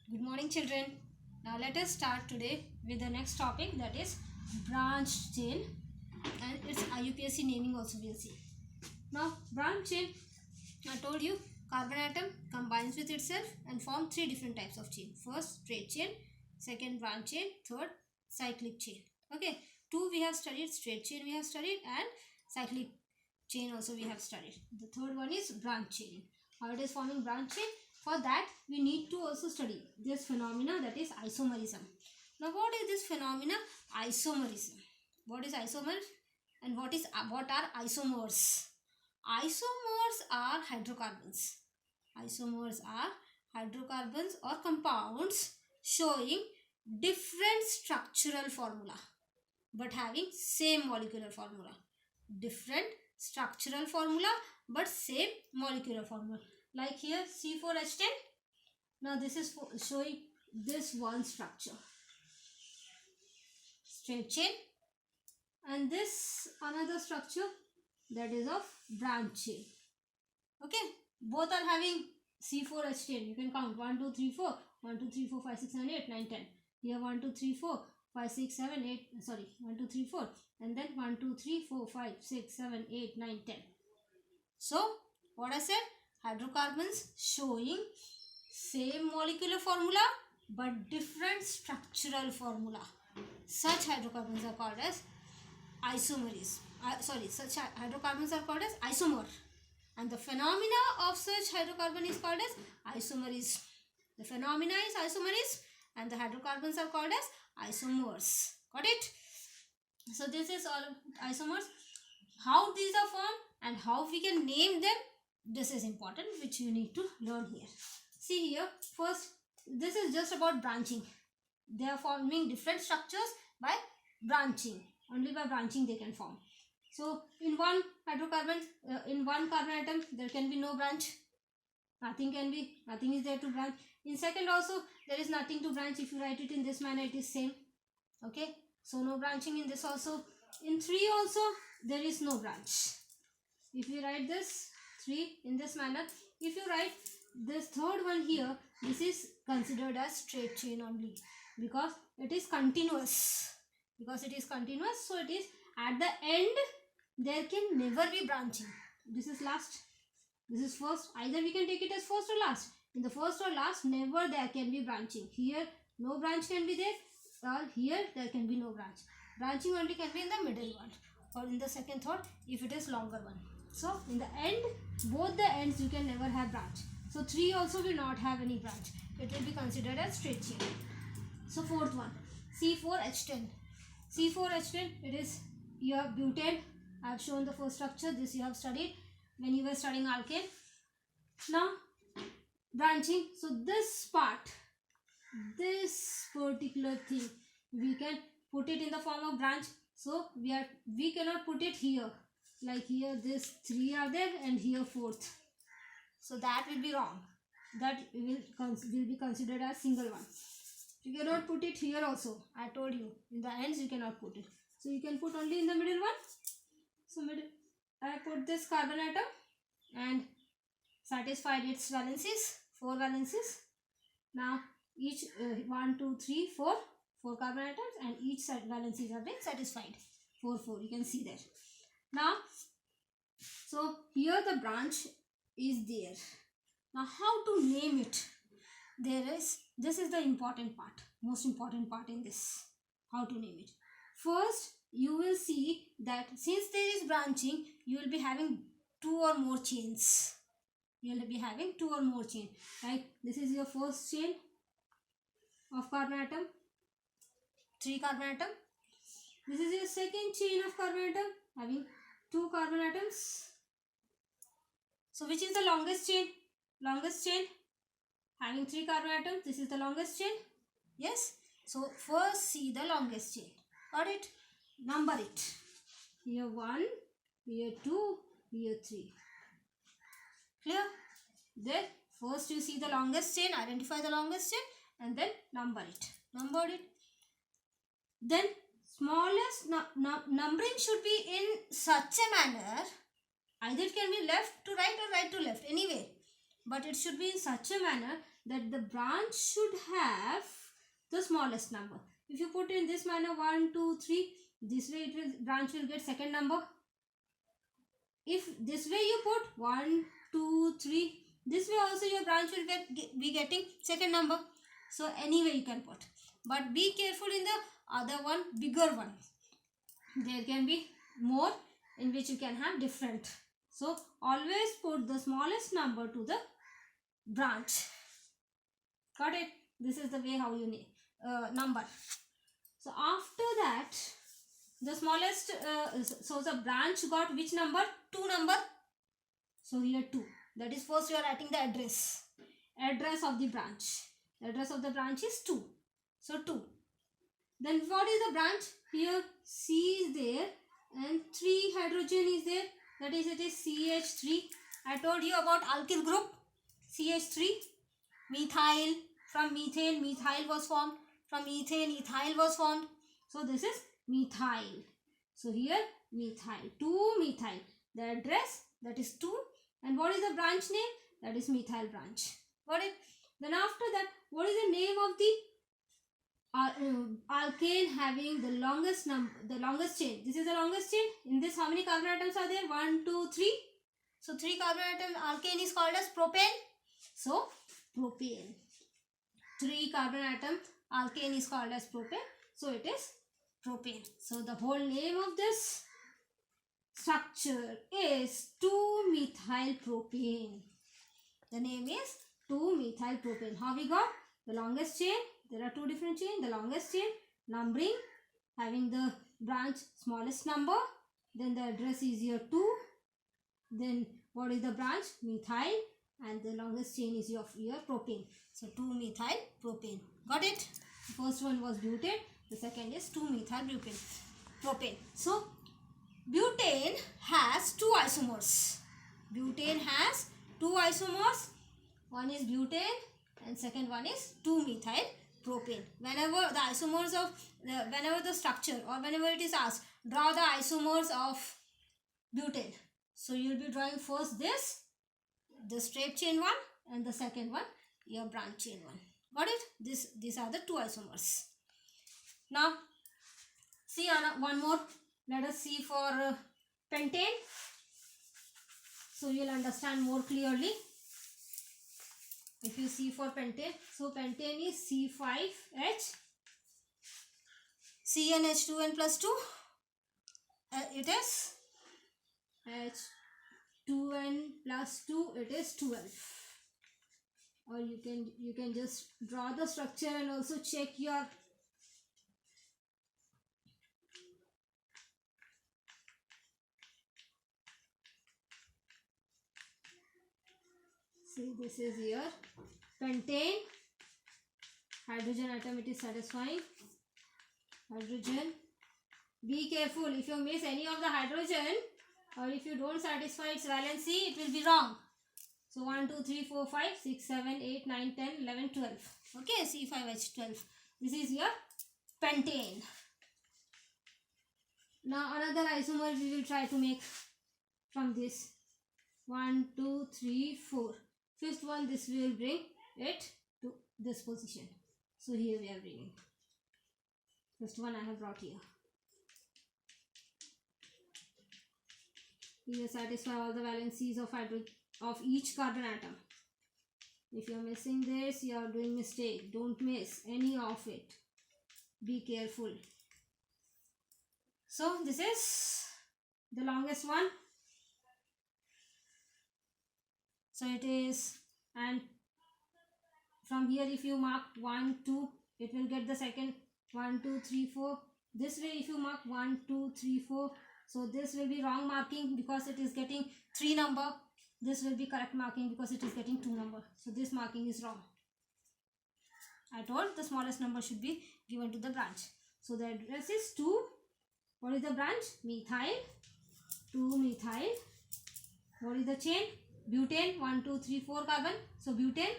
Good morning, children. Now let us start today with the next topic, that is branch chain, and its IUPAC naming also we'll see. Now branch chain, I told you, carbon atom combines with itself and form three different types of chain. First, straight chain, second, branch chain, third, cyclic chain. Okay, two we have studied, straight chain we have studied, and cyclic chain also we have studied. The third one is branch chain. How it is forming branch chain? For that we need to also study this phenomena, that is isomerism. Now what is this phenomena isomerism? What is isomer and what are isomers? Isomers are hydrocarbons. Isomers are hydrocarbons or compounds showing different structural formula but having same molecular formula. Different structural formula but same molecular formula. Like here C4H10. Now this is showing this one structure, straight chain, and this another structure, that is of branch chain. Okay, both are having C4H10. You can count 1 2 3 4, 1 2 3 4 5 6 7 8 9 10. Here 1 2 3 4 5 6 7 8, sorry, 1 2 3 4, and then 1 2 3 4 5 6 7 8 9 10. So what I said, hydrocarbons showing same molecular formula but different structural formula. Such hydrocarbons are called as isomerism. Such hydrocarbons are called as isomer, and the phenomena of such hydrocarbon is called as isomerism. The phenomena is isomerism and the hydrocarbons are called as isomers. Got it? So this is all isomers. How these are formed and how we can name them, this is important, which you need to learn here. See here, first, this is just about branching. They are forming different structures by branching. Only by branching they can form. So in one hydrocarbon, in one carbon atom, there can be no branch. Nothing is there to branch. In second also, there is nothing to branch. If you write it in this manner, it is same. Okay, so no branching in this also. In 3 also, there is no branch. If you write this 3 in this manner, if you write this third one here, this is considered as straight chain only, because it is continuous. So it is at the end, there can never be branching. This is last, this is first. Either we can take it as first or last. In the first or last, never there can be branching. Here no branch can be there, or here there can be no branch. Branching only can be in the middle one or in the second, third, if it is longer one. So in the end, both the ends you can never have branch. So 3 also will not have any branch. It will be considered as straight chain. So fourth one, C4H10. C4H10, it is your butane. I have shown the first structure. This you have studied when you were studying alkane. Now branching. So this part, this particular thing, we can put it in the form of branch. So we cannot put it here. Like here, this 3 are there and here 4th. So that will be wrong. That will be considered as single one. You cannot put it here also. I told you, in the ends you cannot put it. So you can put only in the middle one. So I put this carbon atom and satisfied its valencies, 4 valencies. Now each 1 2 3 4 carbon atoms, and each valencies have been satisfied. 4 you can see there. Now, so here the branch is there. Now how to name it? This is the important part, most important part in this. How to name it? First, you will see that since there is branching, you will be having 2 or more chains. Like this is your first chain of carbon atom, 3 carbon atom. This is your second chain of carbon atom, having 2 carbon atoms. So which is the longest chain? Having 3 carbon atoms, this is the longest chain. Yes. So first see the longest chain. Got it? Number it. Here 1, here 2, here 3. Clear? Then first you see the longest chain, identify the longest chain, and then number it. Numbered it. Then smallest numbering should be in such a manner, either it can be left to right or right to left, anyway, but it should be in such a manner that the branch should have the smallest number. If you put in this manner 1, 2, 3, this way branch will get second number. If this way you put 1, 2, 3, this way also your branch will be getting second number. So any way you can put. But be careful in the other one, bigger one. There can be more in which you can have different. So always put the smallest number to the branch. Got it? This is the way how you need number. So after that, the smallest, so the branch got which number? 2 number. So here 2. That is first you are writing the address. Address of the branch. The address of the branch is 2. So 2. Then what is the branch? Here C is there and 3 hydrogen is there. That is, it is CH3. I told you about alkyl group. CH3. Methyl. From methane, methyl was formed. From ethane, ethyl was formed. So this is methyl. So here methyl. 2 methyl. The address, that is 2. And what is the branch name? That is methyl branch. Got it? Then after that, what is the name of the alkane having the longest chain? This is the longest chain. In this, how many carbon atoms are there? 1, 2, 3. So 3 carbon atom alkane is called as propane. So propane. 3 carbon atom alkane is called as propane. So it is propane. So the whole name of this structure is 2-methyl propane. The name is 2-methyl propane. How we got? The longest chain. There are 2 different chains. The longest chain, numbering, having the branch smallest number. Then the address is here 2. Then what is the branch? Methyl. And the longest chain is your propane. So 2-methyl propane. Got it? The first one was butane. The second is 2-methyl propane. So butane has 2 isomers. Butane has 2 isomers. One is butane and second one is 2-methyl propane. Whenever the isomers of whenever the structure or whenever it is asked, draw the isomers of butane. So you will be drawing first this, the straight chain one, and the second one your branch chain one. Got it? These are the 2 isomers. Now see one more. Let us see for pentane. So you will understand more clearly. If you see for pentane, so pentane is C5H, CnH2n plus 2. It is H2n plus 2. It is 12. Or you can just draw the structure and also check your see, this is here pentane. Hydrogen atom, it is satisfying. Hydrogen. Be careful, if you miss any of the hydrogen or if you don't satisfy its valency, it will be wrong. So 1, 2, 3, 4, 5, 6, 7, 8, 9, 10, 11, 12. Okay, C5H12. This is your pentane. Now another isomer we will try to make from this. 1, 2, 3, 4. Fifth one, this we will bring it to this position. So here we are bringing. First one I have brought here. You will satisfy all the valencies of each carbon atom. If you are missing this, you are doing mistake. Don't miss any of it. Be careful. So this is the longest one. So it is, and from here if you mark 1, 2, it will get the second 1, 2, 3, 4. This way if you mark 1, 2, 3, 4. So this will be wrong marking because it is getting 3 number. This will be correct marking because it is getting 2 number. So this marking is wrong. I told the smallest number should be given to the branch. So the address is 2. What is the branch? Methyl. 2-methyl. What is the chain? Butane. 1, 2, 3, 4 carbon. So butane.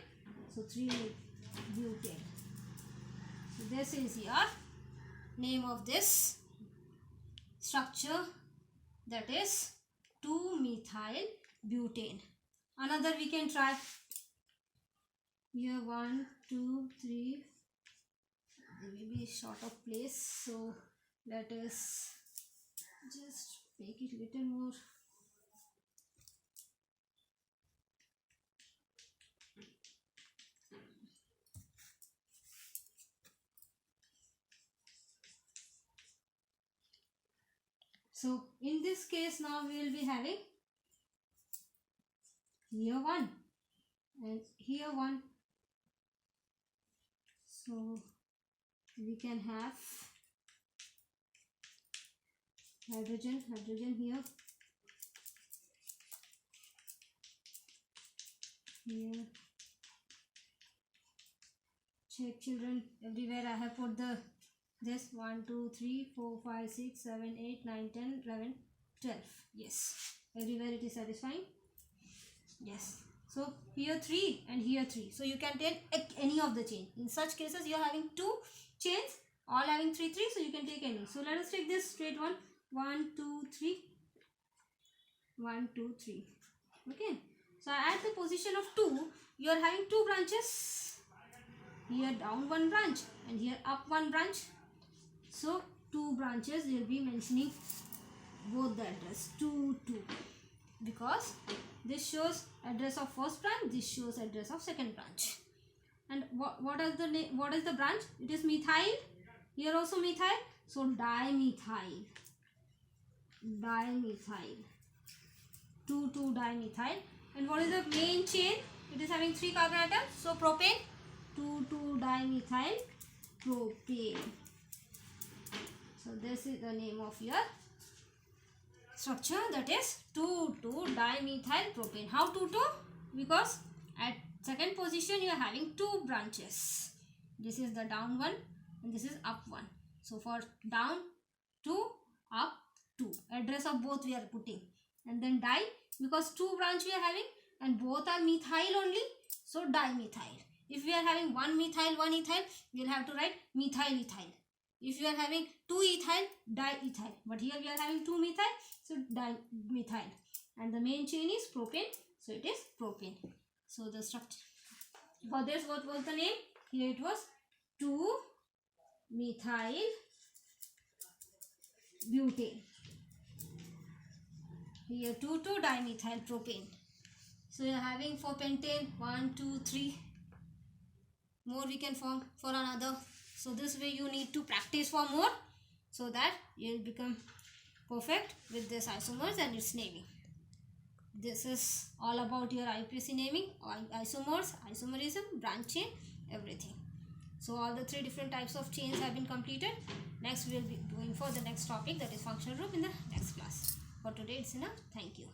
So 3 butane. So this is your name of this structure, that is 2-methyl butane. Another we can try. Here 1, 2, 3. There may be short of place, so let us just make it little more. So in this case now we will be having here 1 and here 1. So we can have hydrogen here, here. Check children, everywhere I have put this 1, 2, 3, 4, 5, 6, 7, 8, 9, 10, 11, 12. Yes, everywhere it is satisfying. Yes. So here 3 and here 3. So you can take any of the chain. In such cases you are having 2 chains, all having 3, 3. So you can take any. So let us take this straight one. 1, 2, 3. 1, 2, 3. Okay. So at the position of 2, you are having 2 branches. Here down 1 branch and here up 1 branch. So 2 branches will be mentioning both the address 2, 2. Because this shows address of first branch, this shows address of second branch. And what is the name? What is the branch? It is methyl. Here also methyl. So dimethyl. Dimethyl. 2, 2 dimethyl. And what is the main chain? It is having 3 carbon atoms. So propane. 2, 2 dimethyl propane. So this is the name of your structure, that is 2, 2 dimethyl propane. How 2, 2? Because at second position you are having 2 branches. This is the down one and this is up one. So for down 2, up 2. Address of both we are putting. And then di, because 2 branch we are having and both are methyl only. So dimethyl. If we are having 1 methyl, 1 ethyl, we will have to write methyl ethyl. If you are having 2 ethyl, diethyl. But here we are having 2 methyl, so dimethyl. And the main chain is propane, so it is propane. So the structure for this, what was the name? Here it was 2 methyl butane. Here 2, 2 dimethyl propane. So you are having for pentane 1, 2, 3. More we can form for another. So this way you need to practice for more so that you will become perfect with this isomers and its naming. This is all about your IUPAC naming, isomers, isomerism, branch chain, everything. So all the 3 different types of chains have been completed. Next we will be going for the next topic, that is functional group, in the next class. For today it's enough. Thank you.